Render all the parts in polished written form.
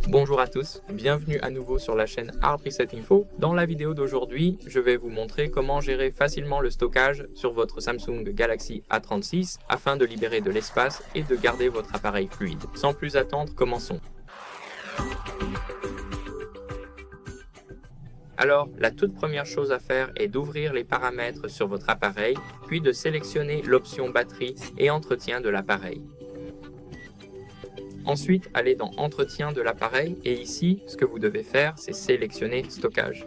Bonjour à tous, bienvenue à nouveau sur la chaîne Hard Reset Info. Dans la vidéo d'aujourd'hui, je vais vous montrer comment gérer facilement le stockage sur votre Samsung Galaxy A36 afin de libérer de l'espace et de garder votre appareil fluide. Sans plus attendre, commençons. Alors, la toute première chose à faire est d'ouvrir les paramètres sur votre appareil, puis de sélectionner l'option batterie et entretien de l'appareil. Ensuite, allez dans Entretien de l'appareil et ici, ce que vous devez faire, c'est sélectionner Stockage.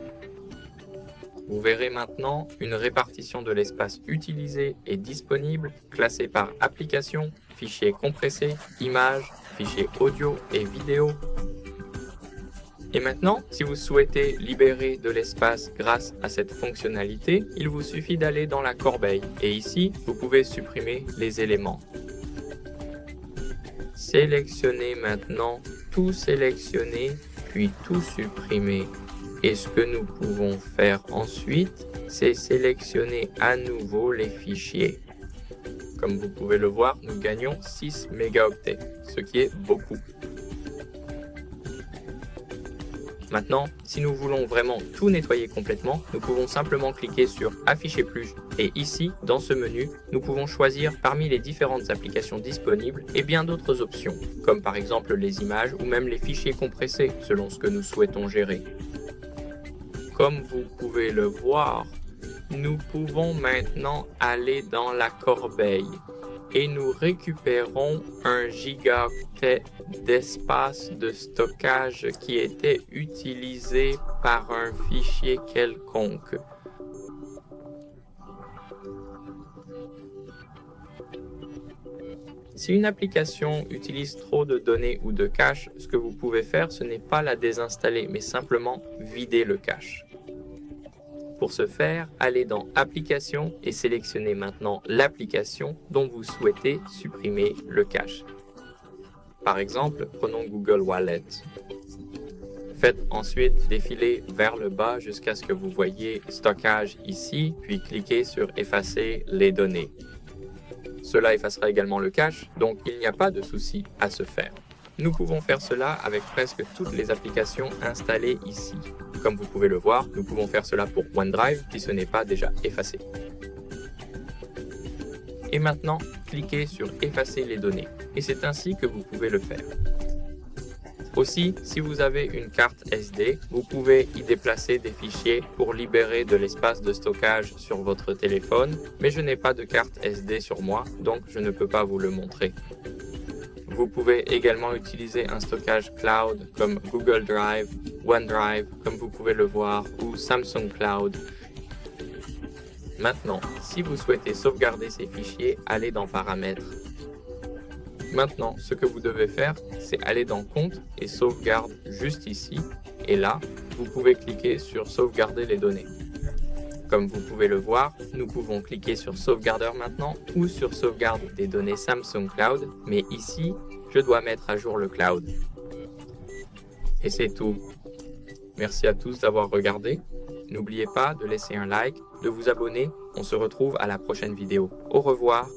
Vous verrez maintenant une répartition de l'espace utilisé et disponible, classée par application, fichiers compressés, images, fichiers audio et vidéo. Et maintenant, si vous souhaitez libérer de l'espace grâce à cette fonctionnalité, il vous suffit d'aller dans la corbeille et ici, vous pouvez supprimer les éléments. Sélectionnez maintenant tout sélectionner, puis tout supprimer. Et ce que nous pouvons faire ensuite, c'est sélectionner à nouveau les fichiers. Comme vous pouvez le voir, nous gagnons 6 mégaoctets, ce qui est beaucoup. Maintenant, si nous voulons vraiment tout nettoyer complètement, nous pouvons simplement cliquer sur Afficher plus et ici, dans ce menu, nous pouvons choisir parmi les différentes applications disponibles et bien d'autres options, comme par exemple les images ou même les fichiers compressés selon ce que nous souhaitons gérer. Comme vous pouvez le voir, nous pouvons maintenant aller dans la corbeille et nous récupérons 1 gigaoctet d'espace de stockage qui était utilisé par un fichier quelconque. Si une application utilise trop de données ou de cache, ce que vous pouvez faire, ce n'est pas la désinstaller, mais simplement vider le cache. Pour ce faire, allez dans Applications et sélectionnez maintenant l'application dont vous souhaitez supprimer le cache. Par exemple, prenons Google Wallet. Faites ensuite défiler vers le bas jusqu'à ce que vous voyez Stockage ici, puis cliquez sur Effacer les données. Cela effacera également le cache, donc il n'y a pas de souci à se faire. Nous pouvons faire cela avec presque toutes les applications installées ici. Comme vous pouvez le voir, nous pouvons faire cela pour OneDrive si ce n'est pas déjà effacé. Et maintenant, cliquez sur Effacer les données. Et c'est ainsi que vous pouvez le faire. Aussi, si vous avez une carte SD, vous pouvez y déplacer des fichiers pour libérer de l'espace de stockage sur votre téléphone, mais je n'ai pas de carte SD sur moi, donc je ne peux pas vous le montrer. Vous pouvez également utiliser un stockage cloud comme Google Drive, OneDrive, comme vous pouvez le voir, ou Samsung Cloud. Maintenant, si vous souhaitez sauvegarder ces fichiers, allez dans Paramètres. Maintenant, ce que vous devez faire, c'est aller dans Compte et Sauvegarde juste ici. Et là, vous pouvez cliquer sur Sauvegarder les données. Comme vous pouvez le voir, nous pouvons cliquer sur Sauvegardeur maintenant ou sur Sauvegarde des données Samsung Cloud, mais ici, je dois mettre à jour le cloud. Et c'est tout. Merci à tous d'avoir regardé. N'oubliez pas de laisser un like, de vous abonner. On se retrouve à la prochaine vidéo. Au revoir.